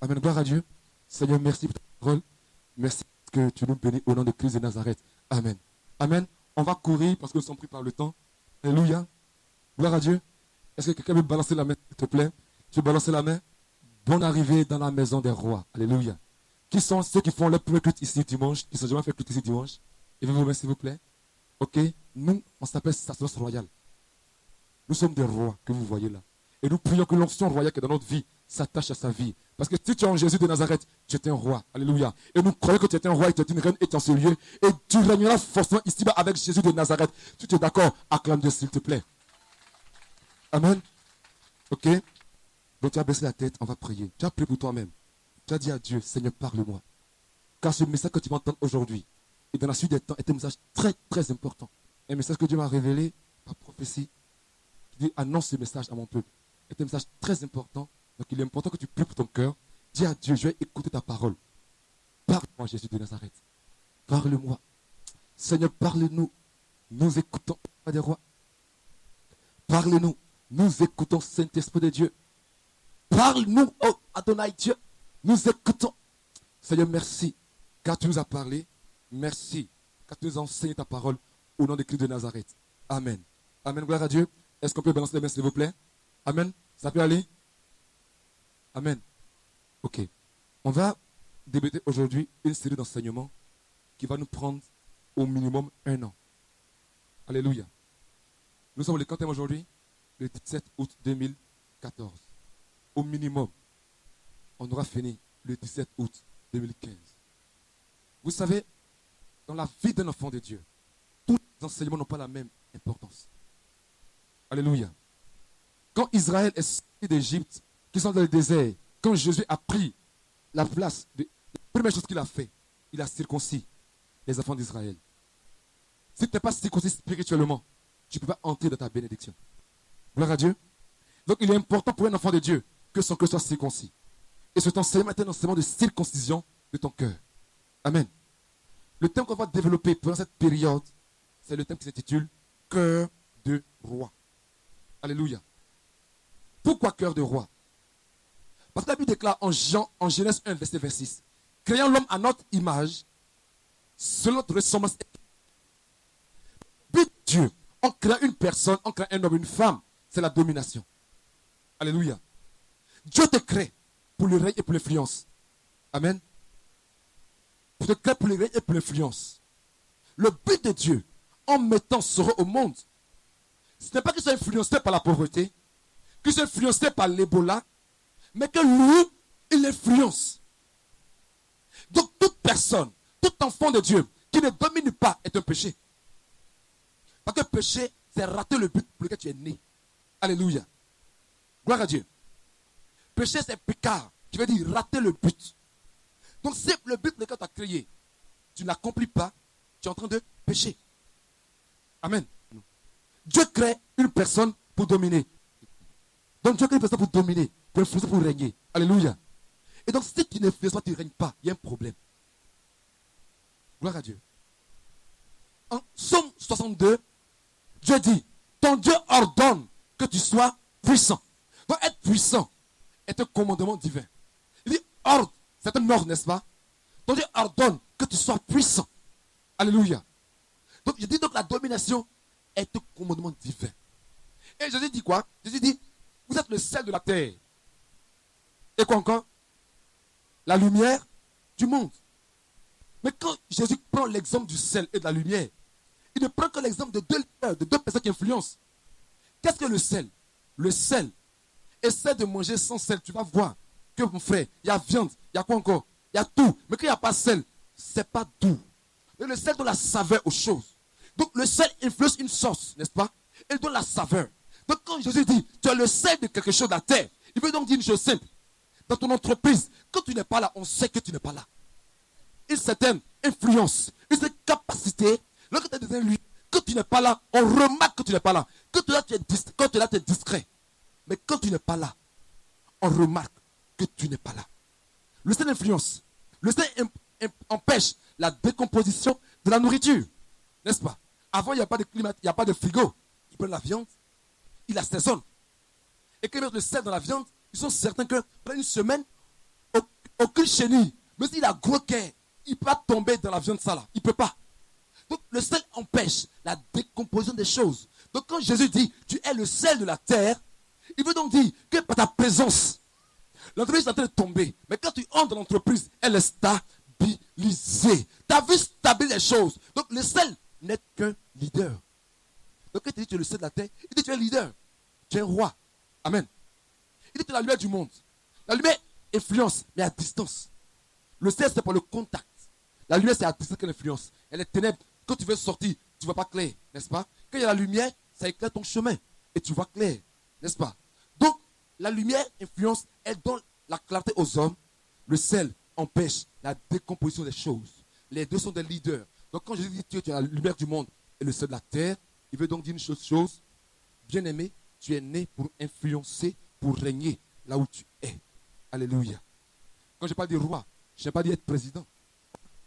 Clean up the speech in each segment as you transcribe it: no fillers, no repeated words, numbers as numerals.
Amen. Gloire à Dieu. Seigneur, merci pour ta parole. Merci que tu nous bénis au nom de Christ de Nazareth. Amen. Amen. On va courir parce que nous sommes pris par le temps. Alléluia. Gloire à Dieu. Est-ce que quelqu'un veut balancer la main, s'il te plaît? Tu veux balancer la main? Bonne arrivée dans la maison des rois. Alléluia. Qui sont ceux qui font leur premier culte ici dimanche, qui sont jamais fait culte ici dimanche? Levez vos mains, s'il vous plaît. Ok? Nous, on s'appelle sacerdoce royale. Nous sommes des rois que vous voyez là. Et nous prions que l'onction royale qui est dans notre vie s'attache à sa vie. Parce que si tu es en Jésus de Nazareth, tu étais un roi. Alléluia. Et nous croyons que tu étais un roi et tu es une reine et en ce lieu. Et tu régneras forcément ici-bas avec Jésus de Nazareth. Si tu es d'accord, acclame Dieu s'il te plaît. Amen. Ok? Donc tu as baissé la tête, on va prier. Tu as prié pour toi-même. Tu as dit à Dieu, Seigneur, parle-moi. Car ce message que tu vas entendre aujourd'hui, et dans la suite des temps, est un message très, très important. Un message que Dieu m'a révélé par prophétie. Qui dit, annonce ce message à mon peuple. C'est un message très important. Donc il est important que tu pries pour ton cœur. Dis à Dieu, je vais écouter ta parole. Parle-moi, Jésus de Nazareth. Parle-moi. Seigneur, parle-nous. Nous écoutons, pas des rois. Parle-nous. Nous écoutons, Saint-Esprit de Dieu. Parle-nous, oh Adonai Dieu. Nous écoutons. Seigneur, merci, car tu nous as parlé. Merci, car tu nous as enseigné ta parole au nom de Christ de Nazareth. Amen. Amen, gloire à Dieu. Est-ce qu'on peut balancer les mains, s'il vous plaît? Amen. Ça peut aller? Amen. Ok. On va débuter aujourd'hui une série d'enseignements qui va nous prendre au minimum 1 an. Alléluia. Nous sommes le quantième aujourd'hui, le 17 août 2014. Au minimum, on aura fini le 17 août 2015. Vous savez, dans la vie d'un enfant de Dieu, tous les enseignements n'ont pas la même importance. Alléluia. Quand Israël est sorti d'Égypte, qui sont dans le désert, quand Jésus a pris la place, la première chose qu'il a fait, il a circoncis les enfants d'Israël. Si tu n'es pas circoncis spirituellement, tu ne peux pas entrer dans ta bénédiction. Gloire à Dieu. Donc il est important pour un enfant de Dieu que son cœur soit circoncis. Et cet enseignement est un enseignement de circoncision de ton cœur. Amen. Le thème qu'on va développer pendant cette période, c'est le thème qui s'intitule Cœur de roi. Alléluia. Pourquoi cœur de roi? Parce que la Bible déclare en Genèse 1, verset 26, créant l'homme à notre image, selon notre ressemblance. But Dieu, on crée une personne, on crée un homme, une femme, c'est la domination. Alléluia. Dieu te crée pour le règne et pour l'influence. Amen. Pour te créer pour le règne et pour l'influence. Le but de Dieu, en mettant ce roi au monde, ce n'est pas qu'il soit influencé par la pauvreté, qu'il soit influencé par l'Ebola, mais que lui, il influence. Donc toute personne, tout enfant de Dieu qui ne domine pas est un péché. Parce que péché, c'est rater le but pour lequel tu es né. Alléluia. Gloire à Dieu. Péché, c'est pécard, qui veut dire rater le but. Donc si le but pour lequel tu as créé, tu ne l'accomplis pas, tu es en train de pécher. Amen. Dieu crée une personne pour dominer. Donc Dieu crée une personne pour dominer, pour influencer, pour régner. Alléluia. Et donc si tu n'influences pas, tu ne règnes pas, il y a un problème. Gloire à Dieu. En Psaume 62, Dieu dit, ton Dieu ordonne que tu sois puissant. Donc être puissant est un commandement divin. Il dit ordre, c'est un ordre, n'est-ce pas? Ton Dieu ordonne que tu sois puissant. Alléluia. Donc je dis donc la domination est un commandement divin. Et Jésus dit quoi? Jésus dit, vous êtes le sel de la terre. Et quoi encore? La lumière du monde. Mais quand Jésus prend l'exemple du sel et de la lumière, il ne prend que l'exemple de deux personnes qui influencent. Qu'est-ce que le sel? Le sel. Essaie de manger sans sel, tu vas voir que mon frère, il y a viande, il y a quoi encore? Il y a tout. Mais quand il n'y a pas de sel, c'est pas doux. Et le sel donne la saveur aux choses. Donc le sel influence une sauce, n'est-ce pas? Il donne la saveur. Donc quand Jésus dit, tu as le sel de quelque chose de la terre, il veut donc dire une chose simple. Dans ton entreprise, quand tu n'es pas là, on sait que tu n'es pas là. Une certaine influence, une certaine capacité. Lorsque tu es dans un lieu, quand tu n'es pas là, on remarque que tu n'es pas là. Quand tu es là, tu es discret. Mais quand tu n'es pas là, on remarque que tu n'es pas là. Le sel influence. Le sel empêche la décomposition de la nourriture. N'est-ce pas? Avant, il n'y a pas de climat, il n'y a pas de frigo. Ils prennent la viande, ils l'assaisonnent. Et quand ils mettent le sel dans la viande, ils sont certains que pendant une semaine, Aucune chenille, même s'il a gros cœur, il ne peut pas tomber dans la viande sale. Il ne peut pas. Donc le sel empêche la décomposition des choses. Donc quand Jésus dit, tu es le sel de la terre, il veut donc dire que par ta présence, l'entreprise est en train de tomber. Mais quand tu entres dans l'entreprise, elle est stabilisée. Ta vie stabilise les choses. Donc le sel n'est qu'un leader. Donc quand il dit tu es le sel de la terre, il dit tu es leader. Tu es un roi. Amen. Il dit tu es la lumière du monde. La lumière influence, mais à distance. Le sel, c'est pour le contact. La lumière, c'est à distance qu'elle influence. Elle est ténèbre. Quand tu veux sortir, tu ne vois pas clair, n'est-ce pas? Quand il y a la lumière, ça éclaire ton chemin. Et tu vois clair, n'est-ce pas? Donc, la lumière influence, elle donne la clarté aux hommes. Le sel empêche la décomposition des choses. Les deux sont des leaders. Donc, quand Jésus dit tu es la lumière du monde et le sel de la terre, il veut donc dire une chose. Bien-aimé, tu es né pour influencer, pour régner là où tu es. Alléluia. Quand je parle de roi, je n'ai pas dit être président.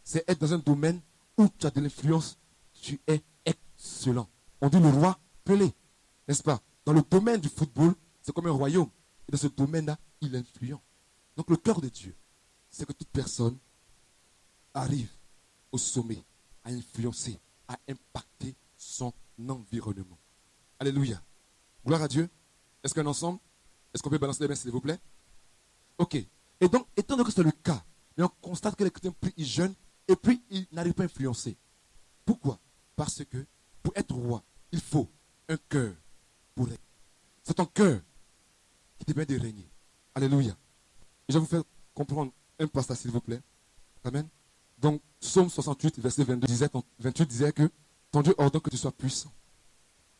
C'est être dans un domaine où tu as de l'influence, tu es excellent. On dit le roi Pelé, n'est-ce pas? Dans le domaine du football, c'est comme un royaume. Et dans ce domaine-là, il est influent. Donc le cœur de Dieu, c'est que toute personne arrive au sommet, à influencer, à impacter son environnement. Alléluia. Gloire à Dieu. Est-ce qu'un ensemble? Est-ce qu'on peut balancer les mains, s'il vous plaît? Ok. Et donc, étant donné que c'est le cas, mais on constate que les chrétiens prient, ils jeûnent, et puis ils n'arrivent pas à influencer. Pourquoi? Parce que pour être roi, il faut un cœur pour régner. C'est ton cœur qui te permet de régner. Alléluia. Et je vais vous faire comprendre un passage, s'il vous plaît. Amen. Donc, Psaume 68, verset 28 disait que ton Dieu ordonne que tu sois puissant.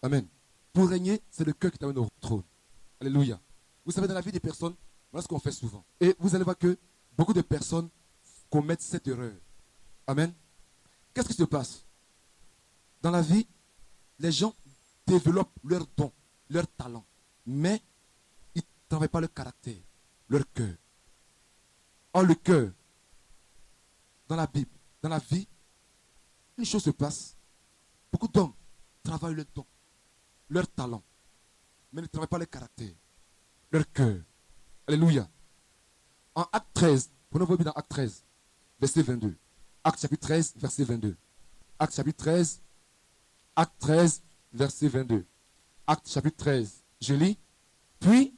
Amen. Pour régner, c'est le cœur qui t'amène au trône. Alléluia. Vous savez, dans la vie des personnes, voilà ce qu'on fait souvent. Et vous allez voir que beaucoup de personnes commettent cette erreur. Amen. Qu'est-ce qui se passe? Dans la vie, les gens développent leurs dons, leurs talents, mais ils ne travaillent pas leur caractère, leur cœur. Or, le cœur, dans la Bible, dans la vie, une chose se passe. Beaucoup d'hommes travaillent leurs dons, leurs talents, mais ne travaillent pas leur caractère, leur cœur. Alléluia. En Acte 13, prenons vos Bibles dans Acte 13, verset 22. Acte chapitre 13, verset 22. Acte chapitre 13, Acte 13, verset 22. Acte chapitre 13, je lis. Puis,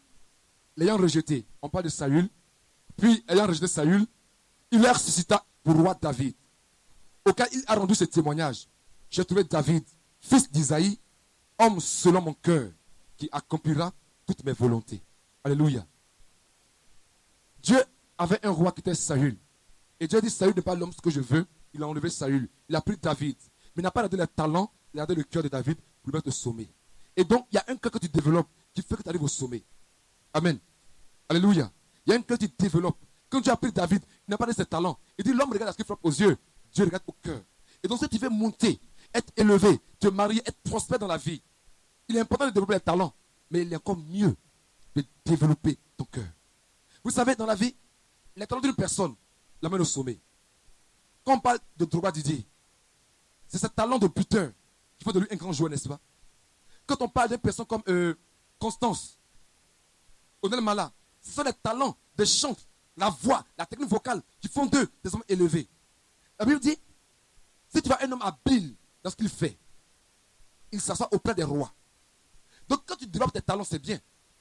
l'ayant rejeté, on parle de Saül, puis ayant rejeté Saül, il leur suscita pour roi David, auquel il a rendu ce témoignage. J'ai trouvé David, fils d'Isaïe, homme selon mon cœur, qui accomplira toutes mes volontés. Alléluia. Dieu avait un roi qui était Saül. Et Dieu a dit, Saül n'est pas l'homme que je veux. Il a enlevé Saül. Il a pris David. Mais il n'a pas gardé le talent, il a gardé le cœur de David pour le mettre au sommet. Et donc, il y a un cœur que tu développes qui fait que tu arrives au sommet. Amen. Alléluia. Il y a un cœur que tu développes. Quand Dieu a pris David, il n'a pas de ses talents. Il dit, l'homme regarde à ce qu'il frappe aux yeux. Dieu regarde au cœur. Et donc, si tu veux monter, être élevé, te marier, être prospère dans la vie, il est important de développer les talents. Mais il est encore mieux de développer ton cœur. Vous savez, dans la vie, les talents d'une personne l'amène au sommet. Quand on parle de Drogba Didier, c'est ce talent de buteur qui fait de lui un grand joueur, n'est-ce pas? Quand on parle d'une personne comme Constance, Onel Mala, ce sont les talents de chant, la voix, la technique vocale qui font d'eux des hommes élevés. La Bible dit, si tu as un homme habile dans ce qu'il fait, il s'assoit auprès des rois. Donc quand tu développes tes talents, c'est bien.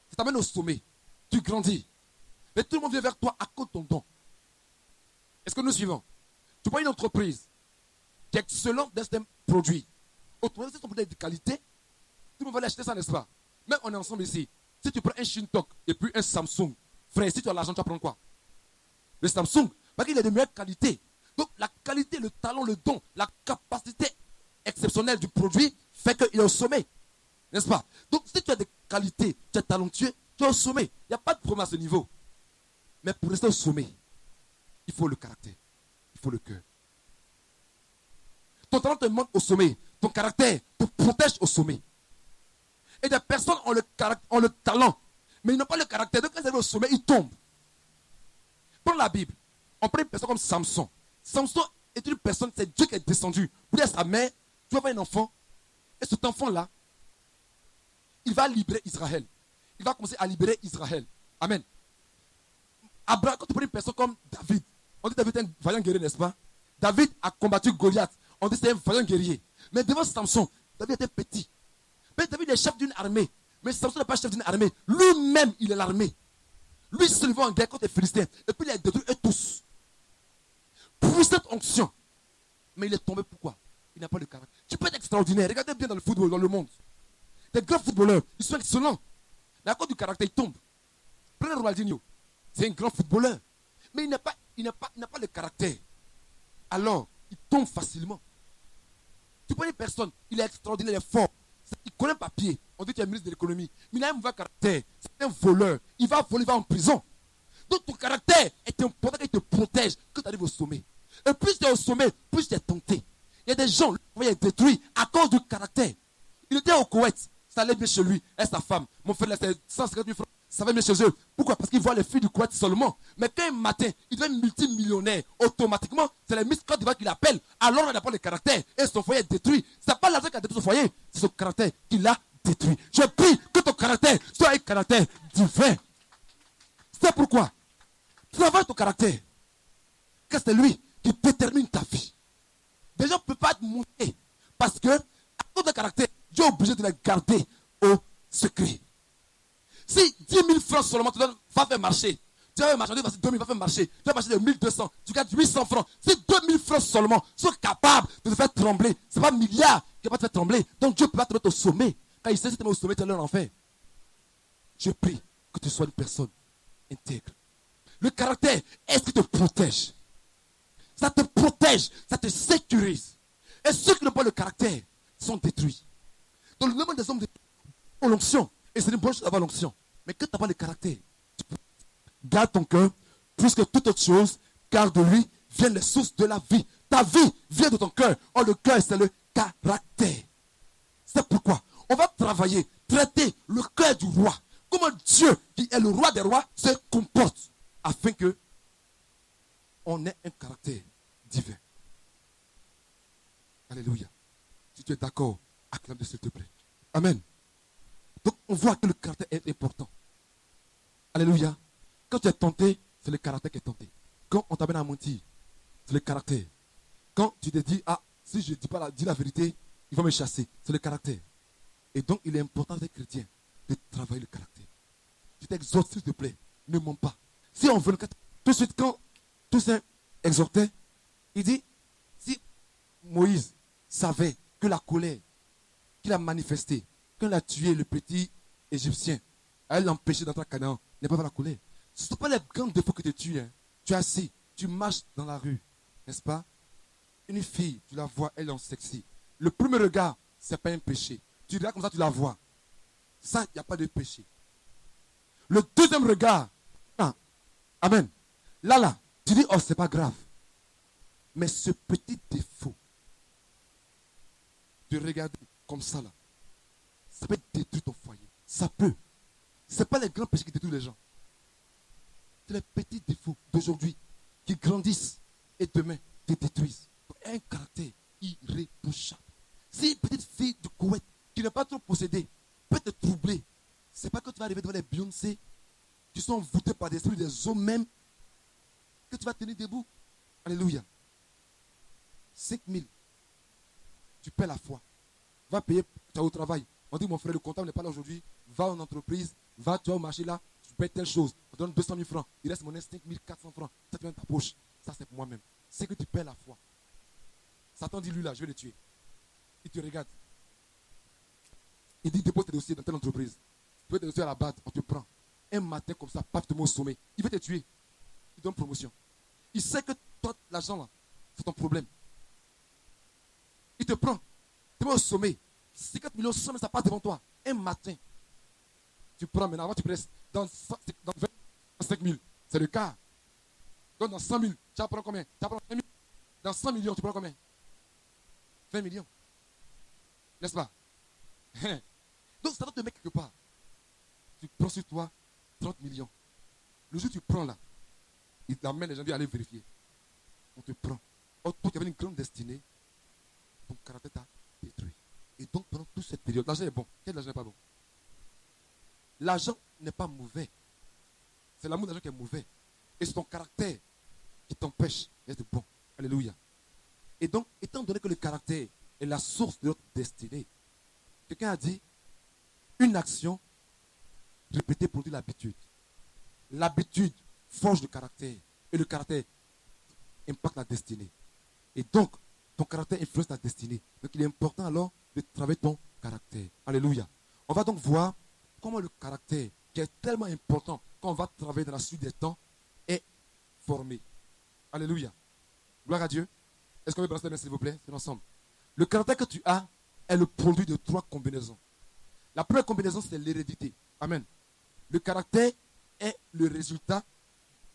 Ça t'amène au sommet. Tu grandis. Mais tout le monde vient vers toi à cause de ton don. Est-ce que nous suivons? Tu prends une entreprise qui est excellente dans certains produits. Autrement, si ton produit est de qualité, tout le monde va l'acheter, ça, n'est-ce pas? Même on est ensemble ici. Si tu prends un Shintok et puis un Samsung, frère, si tu as l'argent, tu vas prendre quoi? Le Samsung, parce qu'il est de meilleure qualité. Donc la qualité, le talent, le don, la capacité exceptionnelle du produit fait qu'il est au sommet. N'est-ce pas? Donc si tu as des qualités, tu es talentueux, tu es au sommet. Il n'y a pas de problème à ce niveau. Mais pour rester au sommet, il faut le caractère, il faut le cœur. Ton talent te monte au sommet, ton caractère te protège au sommet. Et des personnes ont le talent, mais ils n'ont pas le caractère. Donc quand ils arrivent au sommet, ils tombent. Dans la Bible, on prend une personne comme Samson. Samson est une personne, c'est Dieu qui est descendu. Pour dire à sa mère, tu vas avoir un enfant. Et cet enfant-là, il va libérer Israël. Il va commencer à libérer Israël. Amen. Abraham, quand tu prends une personne comme David, on dit David est un vaillant guerrier, n'est-ce pas? David a combattu Goliath. On dit c'est un vaillant guerrier. Mais devant Samson, David était petit. Mais David est chef d'une armée. Mais Samson n'est pas chef d'une armée. Lui-même, il est l'armée. Lui se levait en guerre contre les Philistins. Et puis il a détruit eux tous. Puissante onction. Mais il est tombé pourquoi? Il n'a pas le caractère. Tu peux être extraordinaire. Regardez bien dans le football, dans le monde. Des grands footballeurs, ils sont excellents. Mais à cause du caractère, ils tombent. Prenez Ronaldinho. C'est un grand footballeur. Mais il n'a pas le caractère. Alors, il tombe facilement. Tu prends une personne, il est extraordinaire, il est fort. Il connaît un papier. On dit qu'il est ministre de l'économie. Mais il a un mauvais caractère. C'est un voleur. Il va voler, il va en prison. Donc ton caractère est important qu'il te protège quand tu arrives au sommet. Et plus tu es au sommet, plus tu es tenté. Il y a des gens, le foyer est détruit à cause du caractère. Il était au Koweït, ça allait bien chez lui et sa femme. Mon frère, c'est 150 000 francs, ça va bien chez eux. Pourquoi? Parce qu'il voit les filles du Koweït seulement. Mais quand un matin, il devient multimillionnaire, automatiquement, c'est les Miss Côte d'Ivoire qui l'appellent. Alors il n'a pas le caractère et son foyer est détruit. Ce n'est pas l'argent qui a détruit son foyer, c'est son caractère qui l'a détruit. Je prie que ton caractère soit un caractère divin. C'est pourquoi travaille ton caractère. Car c'est lui qui détermine ta vie. Des gens ne peuvent pas être montés parce que, à cause de caractère, Dieu est obligé de les garder au secret. Si 10 000 francs seulement tu donnes, va faire marcher. Tu vas faire marcher, 2 000, va faire marcher. Tu vas marcher de 1200, tu gagnes 800 francs. Si 2 000 francs seulement sont capables de te faire trembler, ce n'est pas milliard qui va te faire trembler. Donc Dieu peut pas te mettre au sommet. Quand il sait que tu te mets au sommet, tu es là en enfer. Je prie que tu sois une personne intègre. Le caractère, est-ce qu'il te protège? Ça te protège, ça te sécurise. Et ceux qui n'ont pas le caractère sont détruits. Dans le nombre des hommes ont l'onction. Et c'est une bonne chose d'avoir l'onction. Mais quand tu n'as pas le caractère, garde ton cœur, plus que toute autre chose, car de lui viennent les sources de la vie. Ta vie vient de ton cœur. Or, le cœur, c'est le caractère. C'est pourquoi on va travailler, traiter le cœur du roi. Comment Dieu, qui est le roi des rois, se comporte afin que on ait un caractère divin. Alléluia. Si tu es d'accord, acclame s'il te plaît. Amen. Donc on voit que le caractère est important. Alléluia. Quand tu es tenté, c'est le caractère qui est tenté. Quand on t'amène à mentir, c'est le caractère. Quand tu te dis, ah, si je ne dis la vérité, il va me chasser, c'est le caractère. Et donc il est important des chrétiens de travailler le caractère. Je t'exhorte, s'il te plaît, ne mens pas. Si on veut, tout de suite, quand tout ça exhortait, il dit, si Moïse savait que la colère qu'il a manifestée, quand il a tué le petit Égyptien, elle l'empêchait d'entrer à Canaan, n'est pas la colère. Ce ne sont pas les grands défauts que tu tues. Hein. Tu es assis, tu marches dans la rue, n'est-ce pas? Une fille, tu la vois, elle est en sexy. Le premier regard, ce n'est pas un péché. Tu regardes comme ça, tu la vois. Ça, il n'y a pas de péché. Le deuxième regard, ah, amen. Là, tu dis, oh, c'est pas grave. Mais ce petit défaut de regarder comme ça, là, ça peut détruire ton foyer. Ça peut. Ce n'est pas les grands péchés qui détruisent les gens. C'est les petits défauts d'aujourd'hui qui grandissent et demain te détruisent. Donc, un caractère irréprochable. Si une petite fille du Koweït qui n'est pas trop possédée peut te troubler, ce n'est pas que tu vas arriver devant les Beyoncé qui sont envoûtés par des esprits des hommes même que tu vas tenir debout. Alléluia. 5 000. Tu perds la foi. Va payer, tu es au travail. On dit, mon frère, le comptable n'est pas là aujourd'hui. Va en entreprise, va, tu vas au marché là, tu payes telle chose. On te donne 200 000 francs. Il reste mon 5 400 francs. Ça te met dans ta poche. Ça, c'est pour moi-même. C'est que tu perds la foi. Satan dit, lui là, je vais le tuer. Il te regarde. Il dit, dépose tes dossiers dans telle entreprise. Tu veux tes dossiers à la BAD, on te prend. Un matin comme ça, paf, te met au sommet. Il veut te tuer. Il donne promotion. Il sait que toi, l'argent là, c'est ton problème. Il te prend. Tu mets au sommet. 50 millions, 100 000, ça passe devant toi. Un matin. Tu prends maintenant, avant tu presses. Dans 25 000, c'est le cas. Donc dans 100 000, tu vas prendre combien? Tu vas prendre 20 000. Dans 100 millions, tu prends combien? 20 millions. N'est-ce pas? Donc ça doit te mettre quelque part. Tu prends sur toi 30 millions. Le jour où tu prends là, il t'amène les gens à aller vérifier. On te prend. Or, toi qui avais une grande destinée, ton caractère t'a détruit. Et donc pendant toute cette période, l'argent est bon. Quel l'argent n'est pas bon? L'argent n'est pas mauvais. C'est l'amour d'argent qui est mauvais. Et c'est ton caractère qui t'empêche d'être bon. Alléluia. Et donc, étant donné que le caractère est la source de notre destinée, quelqu'un a dit, une action répétée produit l'habitude. L'habitude forge le caractère. Et le caractère impacte la destinée. Et donc, ton caractère influence ta destinée. Donc, il est important alors de travailler ton caractère. Alléluia. On va donc voir comment le caractère, qui est tellement important quand on va travailler dans la suite des temps, est formé. Alléluia. Gloire à Dieu. Est-ce qu'on peut balancer les mains, s'il vous plaît? C'est ensemble. Le caractère que tu as est le produit de 3 combinaisons. La première combinaison, c'est l'hérédité. Amen. Le caractère est le résultat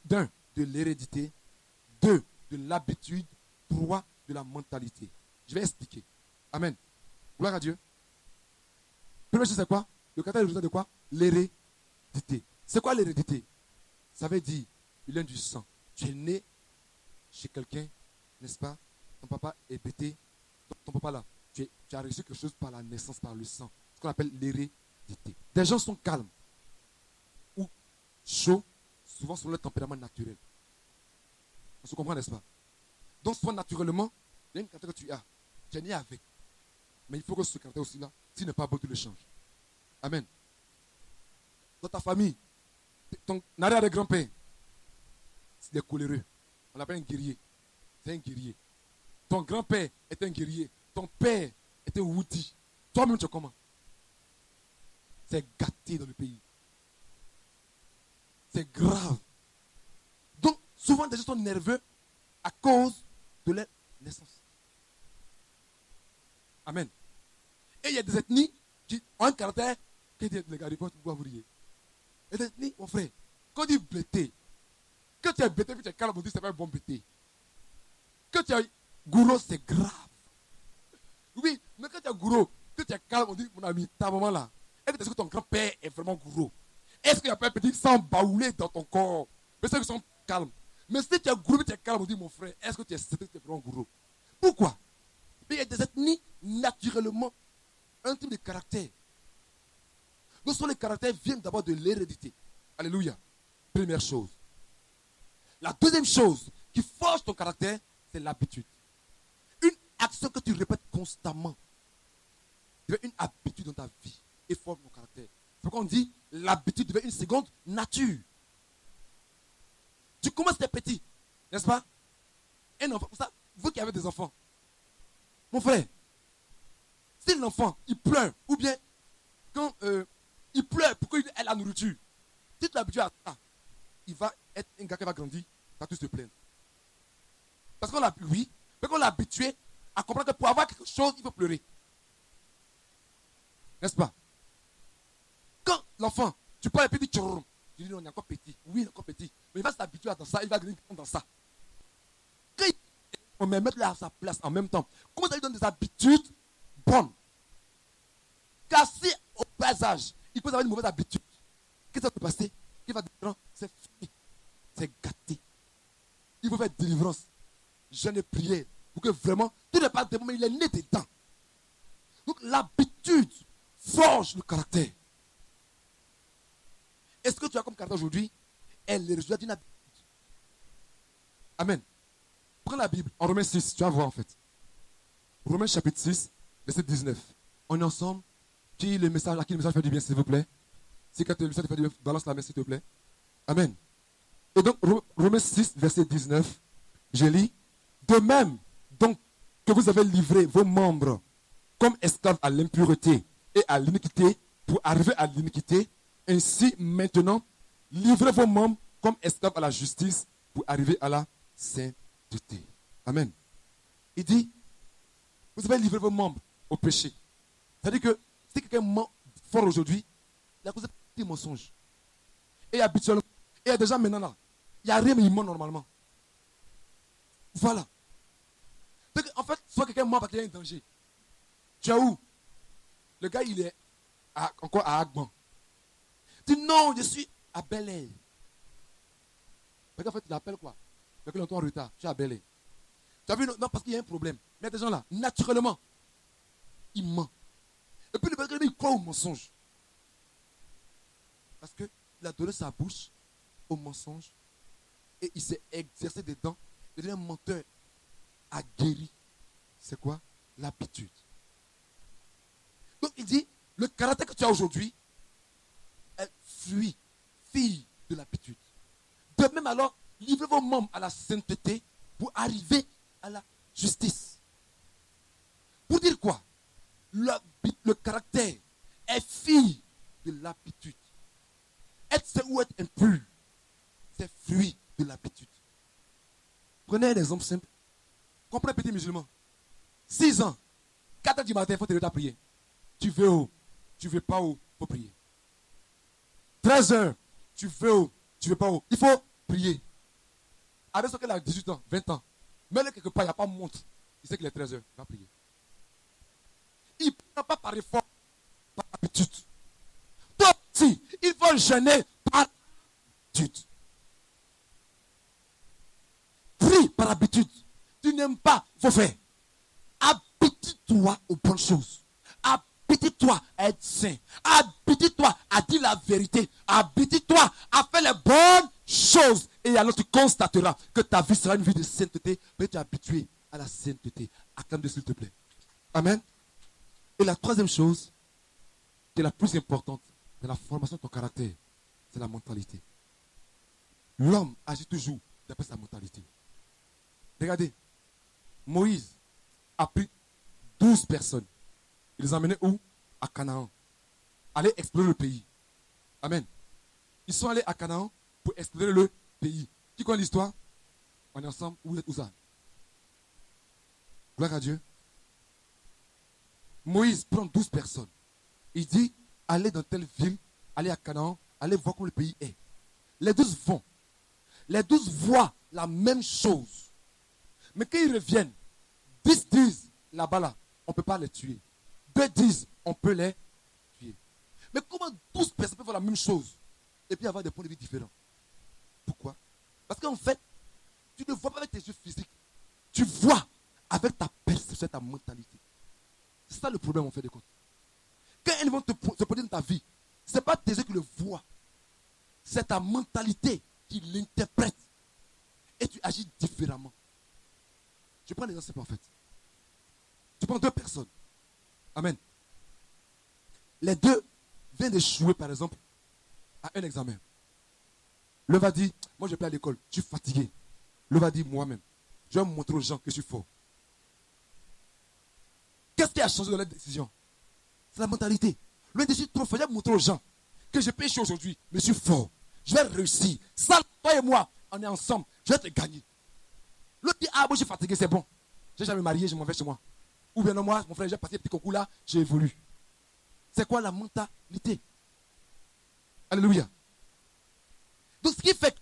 d'un, de l'hérédité, 2, de l'habitude, 3, de la mentalité. Je vais expliquer. Amen. Gloire à Dieu. Première chose, c'est quoi? Le caractère est le résultat de quoi? L'hérédité. C'est quoi l'hérédité? Ça veut dire, il vient du sang. Tu es né chez quelqu'un, n'est-ce pas? Ton papa est bêté. Ton papa là, tu as reçu quelque chose par la naissance, par le sang. Ce qu'on appelle l'hérédité. Des gens sont calmes ou chauds, souvent sur leur tempérament naturel. On se comprend, n'est-ce pas? Donc, soit naturellement, il y a une caractère que tu es né avec. Mais il faut que ce caractère aussi-là, s'il n'est pas beau, tu le changes. Amen. Dans ta famille, ton arrière-grand-père, c'est des coléreux. On l'appelle un guerrier. C'est un guerrier. Ton grand-père est un guerrier. Ton père est un woody. Toi-même, tu es comment? C'est gâté dans le pays. C'est grave. Donc, souvent, des gens sont nerveux à cause de leur naissance. Amen. Et il y a des ethnies qui ont un caractère qui dit, les gars, pourquoi vous riez? Il y a des ethnies, mon frère, quand on dit bêté, que tu es bêté, que tu es calme, on dit c'est pas un bon bêté. Que tu es gourou, c'est grave. Oui, mais quand tu es gourou, que tu es calme, on dit, mon ami, ta maman là, est-ce que ton grand-père est vraiment gourou? Est-ce qu'il n'y a pas un petit sang baoulé dans ton corps? Mais ceux qui sont calmes. Mais si tu es gourou, tu es calme, on dit, mon frère, est-ce que tu es vraiment gourou? Pourquoi? Mais il y a des ethnies, naturellement, un type de caractère. Donc, les caractères viennent d'abord de l'hérédité. Alléluia. Première chose. La deuxième chose qui forge ton caractère, c'est l'habitude. Une action que tu répètes constamment devient une habitude dans ta vie et forme ton caractère. C'est pourquoi on dit l'habitude devient une seconde nature. Tu commences tes petits, n'est-ce pas? Un enfant, ça, vous qui avez des enfants, mon frère, si l'enfant il pleure, ou bien quand il pleure pour qu'il ait la nourriture, si tu l'habitues à ça, il va être un gars qui va grandir, va tous se plaindre. Parce qu'on l'a, oui, mais qu'on l'a habitué à comprendre que pour avoir quelque chose, il faut pleurer. N'est-ce pas? Quand l'enfant, tu parles et puis tu dis non, il est encore petit. Oui, il est encore petit. Mais il va s'habituer à ça, il va grandir dans ça. Quand on met mettre à sa place en même temps, comment ça lui donne des habitudes bonnes? Car si au bas âge, il peut avoir une mauvaise habitude, qu'est-ce qui va se passer? Il va dire, c'est fini, c'est gâté. Il faut faire délivrance. Je n'ai prié pour que vraiment, tout n'est pas démon, mais il est né dedans. Donc l'habitude forge le caractère. Et ce que tu as comme caractère aujourd'hui est le résultat d'une habitude. Amen. Prends la Bible en Romains 6, tu vas voir en fait. Romains chapitre 6, verset 19. On est ensemble. À qui le message fait du bien, s'il vous plaît? Si quand le message fait du bien, balance la main, s'il te plaît. Amen. Et donc, Romains 6, verset 19, je lis. De même, donc, que vous avez livré vos membres comme esclaves à l'impureté et à l'iniquité pour arriver à l'iniquité, ainsi maintenant, livrez vos membres comme esclaves à la justice pour arriver à la sainteté. Amen. Il dit, vous avez livré vos membres au péché. C'est-à-dire que si quelqu'un ment fort aujourd'hui, il a causé des mensonges. Et habituellement, il y a des gens maintenant là, il n'y a rien mais il ment normalement. Voilà. Donc, en fait, soit quelqu'un ment parce qu'il y a un danger. Tu es où? Le gars, il est encore à Agban. Il dit non, je suis à Bel-Air. En fait, il appelle quoi? Parce qu'il est en retard. Tu es à Bel-Air. Tu as vu? Non, parce qu'il y a un problème. Mais il y a des gens là, naturellement, ils mentent. Et puis le gars, il croit au mensonge. Parce qu'il a donné sa bouche au mensonge et il s'est exercé dedans, il devient menteur, a guéri. C'est quoi? L'habitude. Donc il dit, le caractère que tu as aujourd'hui est fille de l'habitude. De même alors, livrez vos membres à la sainteté pour arriver à la justice. Pour dire quoi? Le caractère est fille de l'habitude. Être saint ou être impur, c'est fruit de l'habitude. Prenez un exemple simple. Comprenez un petit musulman. 6 ans, 4 heures du matin, il faut te lever à prier. Tu veux où? Tu veux pas où? Il faut prier. 13 heures, tu veux où? Tu veux pas où? Il faut prier. Avec ce qu'elle a 18 ans, 20 ans, mets-le quelque part, il n'y a pas de montre. Il sait qu'il est 13 heures, il va prier. Il ne prend pas par effort, par habitude. Toi aussi, il faut jeûner par habitude. Prie par habitude. Tu n'aimes pas, il faut faire. Habitue-toi aux bonnes choses. Habitue-toi à être saint. Habitue-toi à dire la vérité. Habitue-toi à faire les bonnes choses. Et alors tu constateras que ta vie sera une vie de sainteté. Mais tu es habitué à la sainteté. Acclame-le s'il te plaît. Amen. Et la troisième chose, qui est la plus importante dans la formation de ton caractère, c'est la mentalité. L'homme agit toujours d'après sa mentalité. Regardez, Moïse a pris 12 personnes. Il les a emmenés où? À Canaan. Aller explorer le pays. Amen. Ils sont allés à Canaan pour explorer le pays. Qui connaît l'histoire? On est ensemble. Où êtes-vous ça? Gloire à Dieu. Moïse prend 12 personnes. Il dit, allez dans telle ville, allez à Canaan, allez voir comment le pays est. Les 12 vont. Les 12 voient la même chose. Mais quand ils reviennent, 10 disent, là-bas, là, on ne peut pas les tuer. 2 disent, on peut les tuer. Mais comment 12 personnes peuvent voir la même chose et puis avoir des points de vue différents? Pourquoi? Parce qu'en fait, tu ne vois pas avec tes yeux physiques. Tu vois avec ta perception, ta mentalité. C'est ça le problème, en fait, de compte. Quand ils vont te poser dans ta vie, ce n'est pas tes yeux qui le voient. C'est ta mentalité qui l'interprète. Et tu agis différemment. Je prends l'exemple en fait. Tu prends 2 personnes. Amen. Les 2 viennent d'échouer, par exemple, à un examen. L'un va dire, moi je vais à l'école, je suis fatigué. L'autre va dire, moi-même, je vais montrer aux gens que je suis fort. Qu'est-ce qui a changé dans la décision? C'est la mentalité. L'un dit, je suis trop fort, je vais montrer aux gens que je peux échouer aujourd'hui, mais je suis fort. Je vais réussir. Ça, toi et moi, on est ensemble, je vais te gagner. L'autre dit, ah, moi je suis fatigué, c'est bon. Je n'ai jamais marié, je m'en vais chez moi. Ou bien non, moi, mon frère, j'ai passé un petit concours là, j'ai évolué. C'est quoi la mentalité? Alléluia. Donc ce qui fait que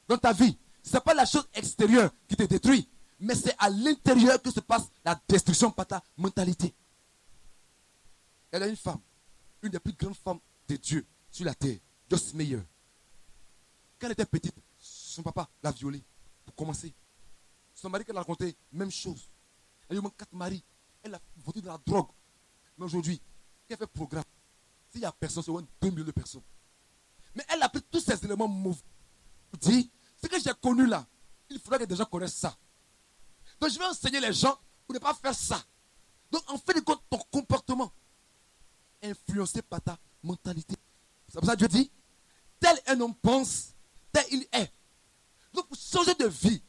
dans ta vie, ce n'est pas la chose extérieure qui te détruit, mais c'est à l'intérieur que se passe la destruction par ta mentalité. Elle est une femme, une des plus grandes femmes de Dieu sur la terre, Joyce Meyer. Quand elle était petite, son papa l'a violée, pour commencer. Son mari qu'elle a raconté, même chose. Elle a eu moins 4 maris. Elle a voté de la drogue. Mais aujourd'hui, quand elle fait programme, s'il n'y a personne, c'est au moins 2 millions de personnes. Mais elle a pris tous ces éléments mauvais. Elle dit, ce que j'ai connu là, il faudrait que des gens connaissent ça. Donc je vais enseigner les gens pour ne pas faire ça. Donc en fait de compte, ton comportement est influencé par ta mentalité. C'est pour ça que Dieu dit, tel un homme pense, tel il est. Donc pour changer de vie,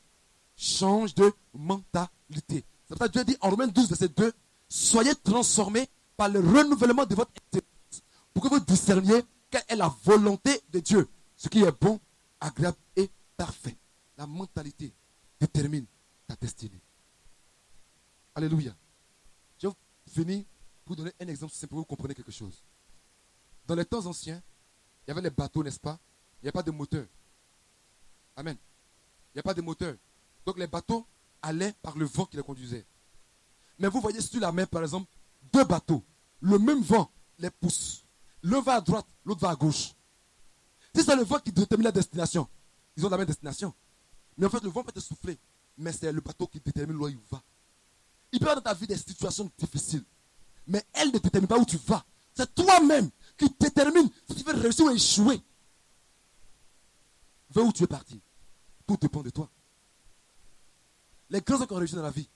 change de mentalité. C'est pour ça que Dieu dit en Romains 12, verset 2, soyez transformés par le renouvellement de votre intelligence pour que vous discerniez quelle est la volonté de Dieu, ce qui est bon, agréable et parfait. La mentalité détermine ta destinée. Alléluia. Je vais finir pour vous donner un exemple simple pour que vous compreniez quelque chose. Dans les temps anciens, il y avait les bateaux, n'est-ce pas? Il n'y avait pas de moteur. Amen. Il n'y a pas de moteur. Donc les bateaux allaient par le vent qui les conduisait. Mais vous voyez sur la mer, par exemple, 2 bateaux. Le même vent les pousse. L'un va à droite, l'autre va à gauche. Si c'est le vent qui détermine la destination, ils ont la même destination. Mais en fait, le vent peut te souffler. Mais c'est le bateau qui détermine là où il va. Il peut y avoir dans ta vie des situations difficiles. Mais elle ne détermine pas où tu vas. C'est toi-même qui détermine si tu veux réussir ou échouer. Vers où tu es parti. Tout dépend de toi. Les grands hommes qui ont réussi dans la vie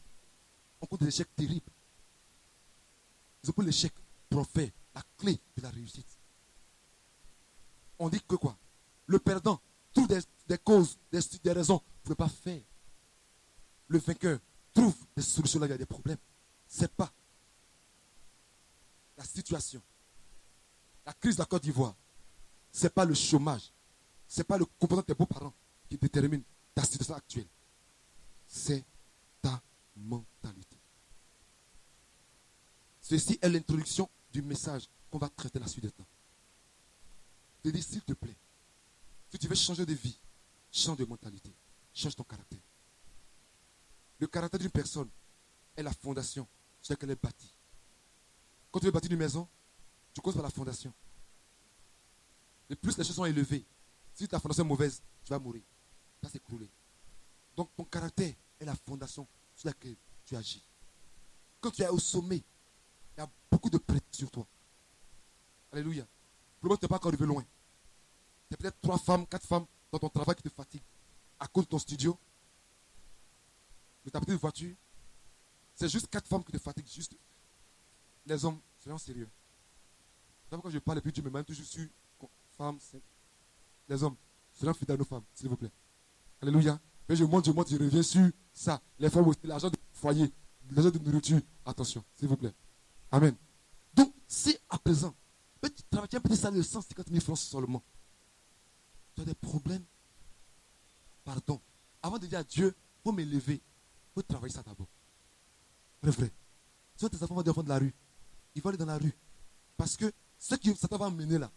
ont connu des échecs terribles. Ils ont pris l'échec pour en faire la clé de la réussite. On dit que quoi? Le perdant trouve des causes, des raisons pour ne pas faire. Le vainqueur trouve des solutions là où il y a des problèmes. Ce n'est pas la situation, la crise de la Côte d'Ivoire, ce n'est pas le chômage, ce n'est pas le comportement de tes beaux-parents qui détermine ta situation actuelle. C'est ta mentalité. Ceci est l'introduction du message qu'on va traiter la suite des temps. Je te dis, s'il te plaît, si tu veux changer de vie, change de mentalité, change ton caractère. Le caractère d'une personne est la fondation sur laquelle elle est bâtie. Quand tu veux bâtir une maison, tu commences par la fondation. Et plus les choses sont élevées, si ta fondation est mauvaise, tu vas mourir. Tu vas s'écrouler. Donc ton caractère est la fondation sur laquelle tu agis. Quand tu es au sommet, il y a beaucoup de pression sur toi. Alléluia. Pour le moment, tu n'es pas encore arrivé loin. Tu as peut-être 3 femmes, 4 femmes dans ton travail qui te fatiguent à cause de ton studio, de ta petite voiture. C'est juste 4 femmes qui te fatiguent. Juste. Les hommes, soyons sérieux. Quand je parle et puis Dieu me mène toujours sur femmes. Les hommes, soyons fidèles à nos femmes, s'il vous plaît. Alléluia. Mais je monte, je reviens sur ça. Les femmes aussi, l'argent de foyer, l'argent de nourriture. Attention, s'il vous plaît. Amen. Donc, si à présent, tu travailles un petit salaire de 150 000 francs seulement, tu as des problèmes, pardon. Avant de dire à Dieu, il faut m'élever, il faut travailler ça d'abord. Vrai. Soit tes enfants vont des enfants de la rue, ils vont aller dans la rue. Parce que ce qui ça va emmener là,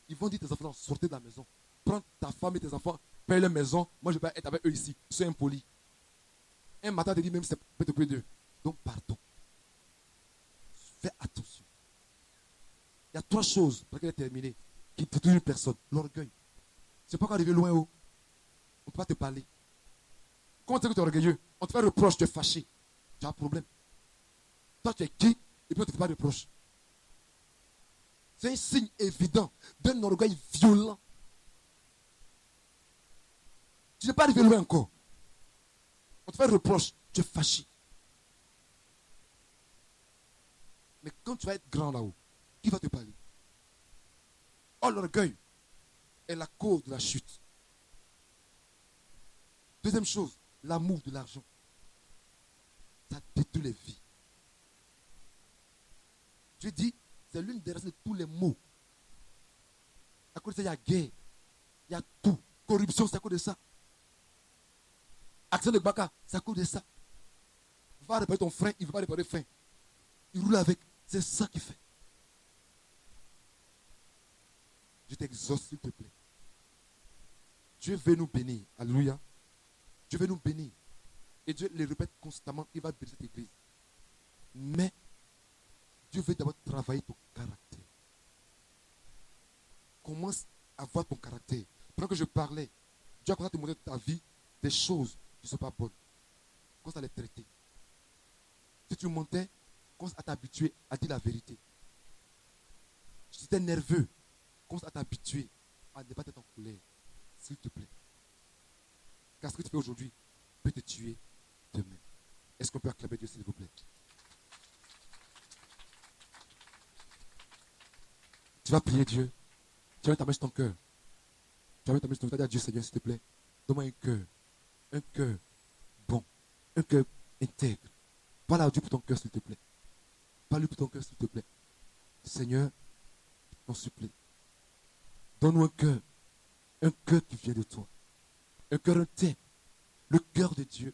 ils vont dire tes enfants, sortez de la maison. Prends ta femme et tes enfants, paye leur maison. Moi, je vais être avec eux ici. Sois impoli. Un matin, tu dis même c'est peut-être d'eux. Donc, pardon. Fais attention. Il y a 3 choses pour qu'elle est terminée qui détruisent une personne. L'orgueil. C'est pas qu'arriver loin haut. On ne peut pas te parler. Comment tu es que tu es orgueilleux? On te fait un reproche, tu es fâché. Tu as un problème. Toi, tu es qui? Et puis on ne te fait pas de reproche. C'est un signe évident d'un orgueil violent. Tu n'es pas arrivé loin encore. On te fait un reproche, tu es fâché. Mais quand tu vas être grand là-haut, qui va te parler? Oh, l'orgueil est la cause de la chute. Deuxième chose, l'amour de l'argent. Ça détruit les vies. Dieu dit, c'est l'une des racines de tous les maux. À cause de ça, il y a guerre. Il y a tout. Corruption, c'est à cause de ça. Action de Baka, c'est à cause de ça. Va réparer ton frein, il ne veut pas réparer le frein. Il roule avec. C'est ça qu'il fait. Je t'exauce, s'il te plaît. Dieu veut nous bénir. Alléluia. Dieu veut nous bénir. Et Dieu le répète constamment, il va bénir cette église. Mais Dieu veut d'abord travailler ton caractère. Commence à voir ton caractère. Pendant que je parlais, Dieu a commencé à te montrer dans ta vie des choses qui ne sont pas bonnes. Commence à les traiter. Si tu montais, commence à t'habituer à dire la vérité. Si tu es nerveux, commence à t'habituer à ne pas être en colère. S'il te plaît. Car ce que tu fais aujourd'hui peut te tuer demain. Est-ce qu'on peut acclamer Dieu, s'il vous plaît? Tu vas prier Dieu. Tu vas t'amener ton cœur. Tu vas t'amener ton cœur. Tu vas dire à Dieu, Seigneur, s'il te plaît, donne-moi un cœur. Un cœur bon. Un cœur intègre. Parle à Dieu pour ton cœur, s'il te plaît. Parle-lui pour ton cœur, s'il te plaît. Seigneur, t'en supplie. Donne-nous un cœur. Un cœur qui vient de toi. Un cœur intègre. Le cœur de Dieu.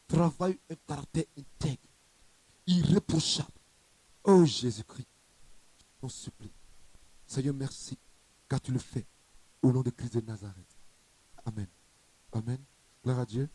Travaille un caractère intègre. Irréprochable. Oh Jésus-Christ. T'en supplie. Seigneur, merci. Car tu le fais. Au nom de Christ de Nazareth. Amen. Amen. Gloire à Dieu.